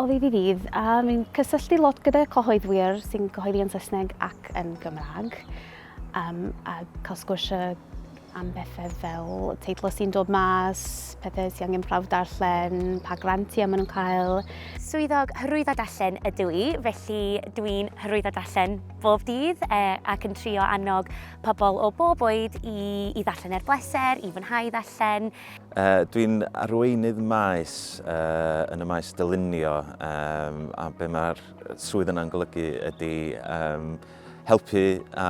o ddydd i ddydd, a mi'n cysylltu lot gyda cyhoeddwyr sy'n cyhoeddi yn Saesneg ac yn Gymraeg. A cael sgwrsio am bethau fel teitlau sy'n dod mas, pethau sy'n angen prawf darllen, pa grantiau maen nhw'n cael. Swyddog hyrwyddo darllen ydw i, felly dwi'n hyrwyddo darllen bob dydd ac yn trio annog pobl o bob oed i ddarllen er bleser, i fwynhau darllen. Dwi'n arweinydd maes yn y maes dylunio a be mae'r swydd yna'n golygu ydy helpu a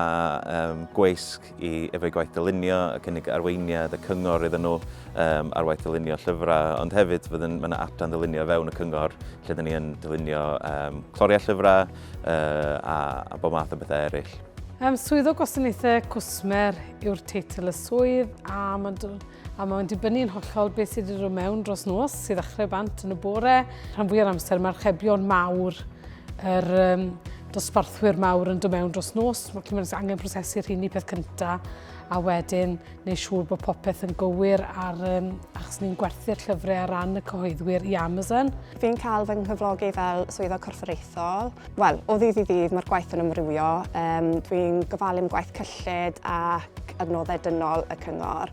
gweisg efo'i gwaith dylunio, y cynnig arweiniad y cyngor iddyn nhw ar waith dylunio llyfrau, ond hefyd mae yna adran dylunio fewn y cyngor lle dyn ni yn dylunio cloriau llyfrau a bob math o bethau eraill. Swyddog gwasanaethau cwsmer yw'r teitl y swydd a mae'n dibynnu'n hollol beth sydd wedi dod mewn dros nos sydd ddechrau bant yn y bore. Rhan fwyaf amser mae'r archebion mawr, dosbarthwyr mawr yn dod mewn dros nos. Mae'n angen prosesu'r rheini peth cyntaf a wedyn neu siŵr bod popeth yn gywir achos ni'n gwerthu'r llyfrau ar ran y cyhoeddwyr i Amazon. Fi'n cael fy nghyflogi fel swyddog corfforaethol. Wel, o ddydd i ddydd mae'r gwaith yn ymrywio. Dwi'n gofalu am gwaith cyllid ac adnoddau dynol y cyngor.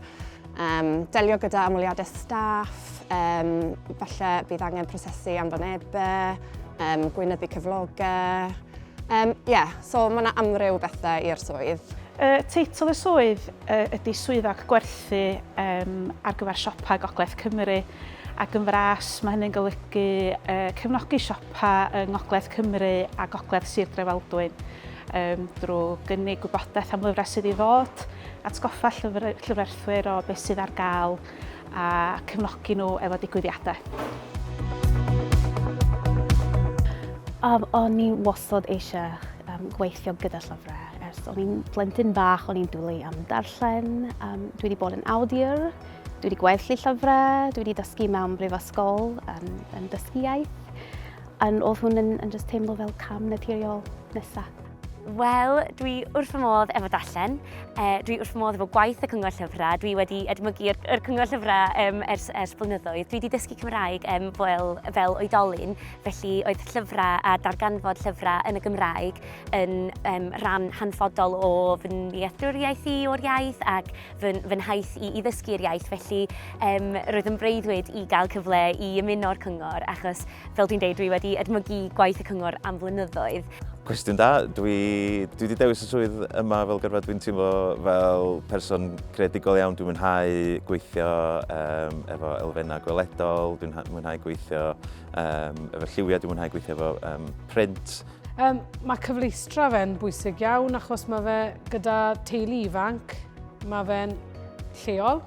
Delio gyda amlyniadau staff, falle bydd angen prosesu anfonebau, gweinyddu cyflogau. So mae yna amryw bethau i'r swydd. Teitl y swydd ydy swyddog gwerthu ar gyfer siopa Gogledd Cymru ac yn fras mae hynny'n golygu cefnogi siopa yng Ngogledd Cymru a Gogledd Sir Drefaldwyn drwy gynnig gwybodaeth am lyfrau sydd i fod, atgoffa llyfrerthwyr o beth sydd ar gael a cefnogi nhw efo digwyddiadau. O'n i wastad eisiau gweithio gyda llyfrau. Ers o'n i'n blentyn bach, o'n i'n dwlu am darllen. Dwi wedi bod yn awdur, dwi wedi gwerthu llyfrau, dwi wedi dysgu mewn brifysgol yn dysgu iaith. Oedd hwn yn just teimlo fel cam naturiol nesaf. Wel, dwi wrth fy modd efo darllen, dwi wrth fy modd efo gwaith y Cyngor Llyfrau, dwi wedi edmygu yr Cyngor Llyfrau ers blynyddoedd. Dwi wedi dysgu Cymraeg fel oedolyn, felly oedd llyfrau a darganfod llyfrau yn y Gymraeg yn rhan hanfodol o fy nealltwriaeth i o'r iaith ac fy nhaith i ddysgu'r iaith, felly roedd yn breuddwyd i gael cyfle i ymuno'r Cyngor achos, fel dwi'n dweud, dwi wedi edmygu gwaith y Cyngor am flynyddoedd. Cwestiwn da, dwi wedi dewis y swydd yma fel gyrfa. Dwi'n teimlo fel person creadigol iawn. Dwi'n mwynhau gweithio efo elfennau gweledol, dwi'n mwynhau gweithio efo lliwiau, dwi'n mwynhau gweithio efo print. Mae cyfleistra fe'n bwysig iawn achos mae fe gyda teulu ifanc, mae fe'n lleol,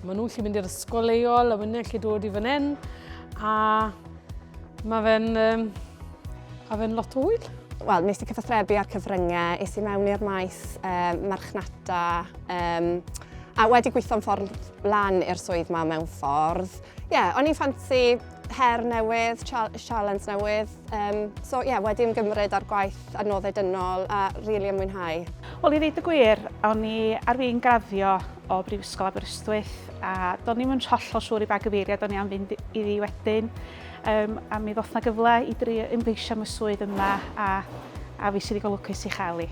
mae nhw'n gallu mynd i'r ysgol leol, a wyniau'n gallu dod i fan hyn, a mae fe'n lot o hwyl. Wel, nes i cyfathrebu ar cyfryngau, es i mewn i'r maes marchnata a wedi gweithio'n ffordd lan i'r swydd yma mewn ffordd. O'n i'n ffansi her newydd, challenge newydd. Wedi ymgymryd ar gwaith adnoddau dynol a rili yn mwynhau. Wel, i ddeud y gwir, o'n i ar fin graddio o Brifysgol Aberystwyth a do'n i'm yn hollol siŵr i ba gyfeiriad o'n i am fynd iddi wedyn. A mi ddoth na gyfle i drio ymgeisio am y swydd yma a fi sydd wedi golwcus i chael i.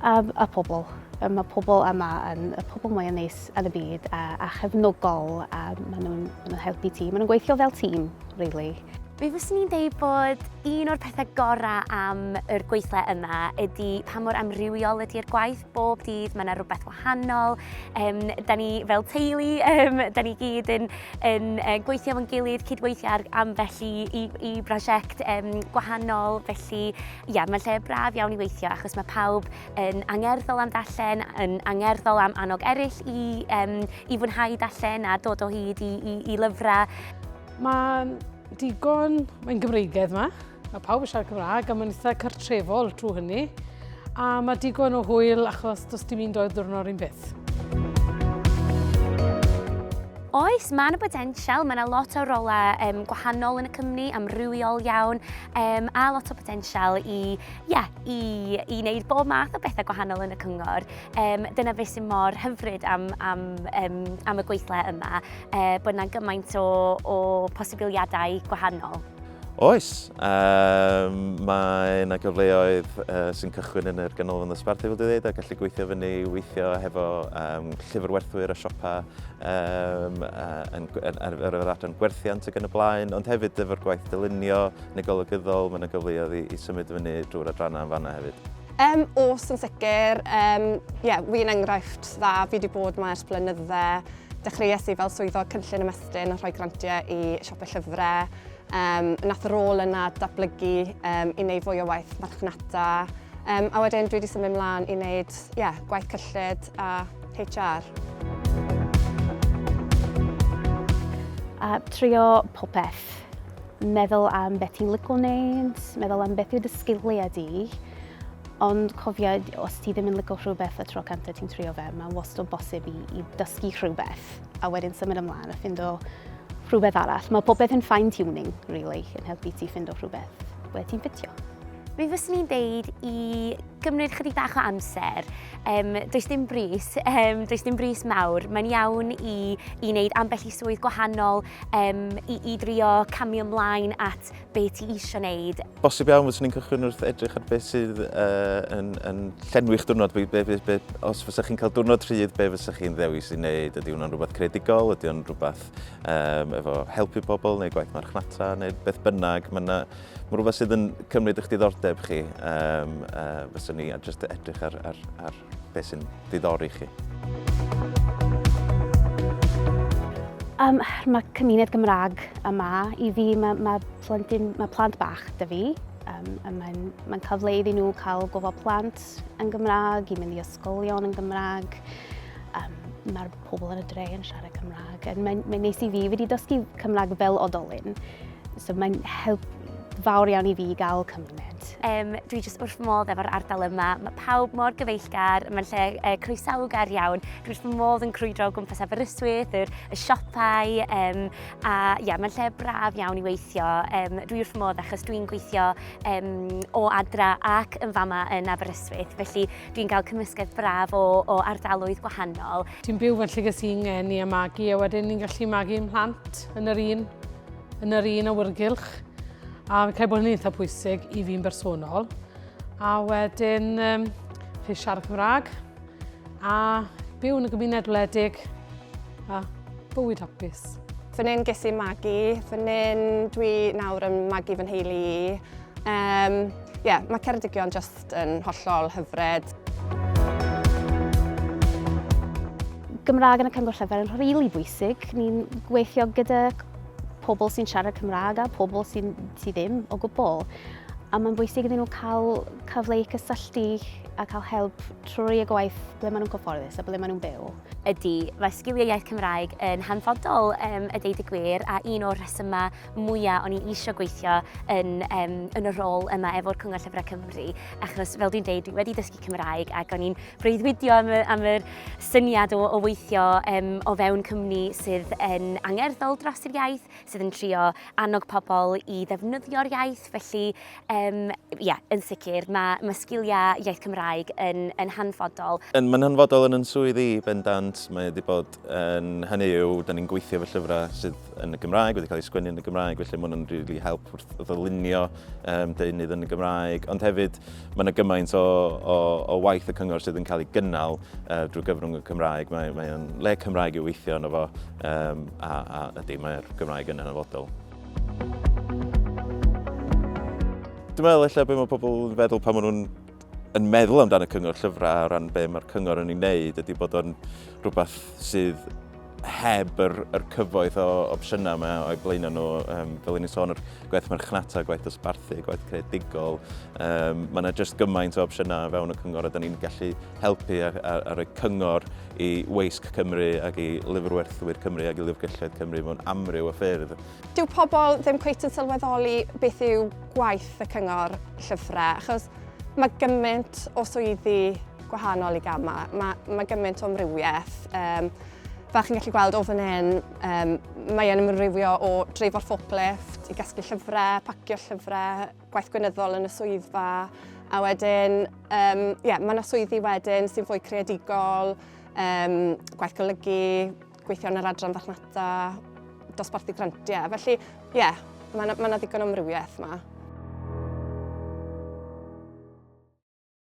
Y pobl. Mae pobl yma yn y pobl mwyaf neis yn y byd a chefnogol a maen nhw'n helpu tîm. Maen nhw'n gweithio fel tîm, really. Fi fyswn i'n deud bod un o'r pethau gorau am yr gweithle yma ydy pa mor amrywiol ydy'r gwaith. Bob dydd mae yna rhywbeth wahanol. Da ni fel teulu, da ni gyd yn gweithio fo'n gilydd, cydweithio ar ambell i brosiect gwahanol. Felly, mae'n lle braf iawn i weithio achos mae pawb yn angerddol am darllen, yn angerddol am annog eraill i fwynhau darllen a dod o hyd i lyfrau. Mae'n Gymreigaidd yma, mae pawb yn siarad Cymraeg a mae'n eitha cartrefol trwy hynny. A mae digon o hwyl achos does dim un doedd diwrnod yr un peth. Oes, mae yna potensial, mae yna lot o rolau gwahanol yn y cwmni, amrywiol iawn, a lot o potensial i wneud bob math o bethau gwahanol yn y cyngor. Dyna beth sy'n mor hyfryd am y gweithle yma, bod yna gymaint o posibiliadau gwahanol. Oes, mae yna gyfleoedd sy'n cychwyn yn yr ganolfan ddosbarthu fel dwi'n dweud, a gallu gweithio fyny weithio hefo llyfrwerthwyr a siopa ar yr adran gwerthiant ac yn y blaen, ond hefyd efo'r gwaith dylunio, neu golygyddol, mae yna gyfleoedd i symud fyny drwy'r adrannau yn fanna hefyd. Os yn sicr, fi'n enghraifft dda, fi wedi bod yma ers blynydde. Dechreuais i fel swyddog cynllun ymestyn yn rhoi grantiau i siopau llyfrau. Nath y rôl yna datblygu i wneud fwy o waith marchnata. A wedyn dwi wedi symud ymlaen i wneud gwaith cyllid a HR. Trio popeth. Meddwl am beth ti'n licio wneud, meddwl am beth yw dy sgiliau di. Ond cofio, os ti ddim yn licio rhywbeth y tro cynta ti'n trio fe, mae'n wastad bosib i dysgu rhywbeth a wedyn symud ymlaen a ffindo rhywbeth arall. Mae popeth yn fine-tuning, really, yn helpu ti ffindo rhywbeth ble ti'n ffitio. Mi fyswn i'n deud i gymryd chydig bach o amser. Does dim bris mawr. Mae'n iawn i wneud ambell i swydd gwahanol, i drio camio ymlaen at beth ti eisiau wneud. Bosib iawn fyswn ni'n cychwyn wrth edrych ar beth sydd yn llenwi'ch diwrnod. Os fysach chi'n cael diwrnod rhydd, be fysach chi'n ddewis i wneud? Ydy hwnna'n rhywbeth creadigol? Ydy hwnna'n rhywbeth efo helpu pobl neu gwaith marchnata neu beth bynnag? Mae rhywbeth sydd yn cymryd eich diddordeb chi. Fyswn ni jyst edrych ar beth sy'n diddori chi. Mae cymuned Gymraeg yma. I fi, mae plant bach 'da fi. Mae'n cyfle iddyn nhw cael gofal plant yn Gymraeg, i mynd i ysgolion yn Gymraeg. Mae'r pobl yn y dre yn siarad Cymraeg. Mae'n neis i fi wedi dysgu Cymraeg fel oedolyn. So mae'n help fawr iawn i fi gael cymuned. Dwi jyst wrth fy modd efo'r ardal yma. Mae pawb mor gyfeillgar, mae'n lle croesawgar iawn. Dwi wrth fy modd yn crwydro o gwmpas Aberystwyth, y siopau, mae'n lle braf iawn i weithio. Dwi wrth fy modd achos dwi'n gweithio o adra ac yn fama yn Aberystwyth, felly dwi'n cael cymysgedd braf o ardaloedd gwahanol. Ti'n byw fel lle gys i'n ngeni a magu, a wedyn ni'n gallu magu ymhlant yn yr un awyrgylch. A fi'n credu bod hynny'n eitha pwysig i fi'n bersonol. A wedyn siarad Cymraeg a byw yn y gymuned wledig a bywyd hapus. Fan hyn ges i magu, fan hyn dwi nawr yn magu fy nheulu i. Mae Ceredigion jyst yn hollol hyfryd. Gymraeg yn y Cyngor Llyfrau yn rili bwysig. Ni'n gweithio gyda pobl sy'n siarad Cymraeg a pobl sy'n ddim o gwbl. A mae'n bwysig iddyn nhw cael cyfle i cysylltu a cael help trwy y gwaith ble maen nhw'n cyfforddus a ble maen nhw'n byw. Mae sgiliau iaith Cymraeg yn hanfodol y deud y gwir, a un o'r rhesymau mwyaf o'n i eisiau gweithio yn y rôl yma efo'r Cyngor Llyfrau Cymru, achos fel dwi'n deud, dwi wedi dysgu Cymraeg ac o'n i'n breuddwydio am yr syniad o weithio o fewn cwmni sydd yn angerddol dros yr iaith, sydd yn trio annog pobl i ddefnyddio'r iaith, felly yn sicr, mae sgiliau iaith Cymraeg yn hanfodol. Mae'n hanfodol yn swydd i bendant. Mae wedi bod yn hynny yw, da ni'n gweithio efo llyfrau sydd yn y Gymraeg, wedi cael ei sgwennu yn y Gymraeg, felly mae hwnna'n rili help wrth ddylunio deunydd yn y Gymraeg. Ond hefyd, mae yna gymaint o waith y cyngor sydd yn cael ei gynnal drwy gyfrwng y Cymraeg. Mae'n le Cymraeg i weithio yno fo, a ydy, mae'r Gymraeg yn hanfodol. Dwi'n meddwl eich be mae pobl yn feddwl pan maen nhw'n meddwl amdano Cyngor Llyfrau o ran be mae'r cyngor yn ei wneud ydy bod o'n rhywbeth sydd heb yr cyfoeth o opsiynau yma o'i blaenau nhw. Fel ni'n sôn, gwaith marchnata, gwaith dosbarthu, gwaith creadigol. Mae yna jyst gymaint o opsiynau fewn y cyngor a da ni'n gallu helpu ar y cyngor i weisg Cymru ac i lyfrwerthwyr Cymru ac i lyfrgelloedd Cymru mewn amryw o ffyrdd. Dyw pobl ddim cweit yn sylweddoli beth yw gwaith y Cyngor Llyfrau, achos mae gymaint o swyddi gwahanol i gael yma. Mae gymaint o amrywiaeth. Fel chi'n gallu gweld o fan hyn, mae yn ymrywio o dreifo'r forklift, i gasglu llyfrau, pacio llyfrau, gwaith gweinyddol yn y swyddfa, a wedyn, mae yna swyddi wedyn sy'n fwy creadigol, gwaith golygu, gweithio yn yr adran farchnata, dosbarthu grantiau. Felly, mae yna ddigon o ymrywiaeth yma.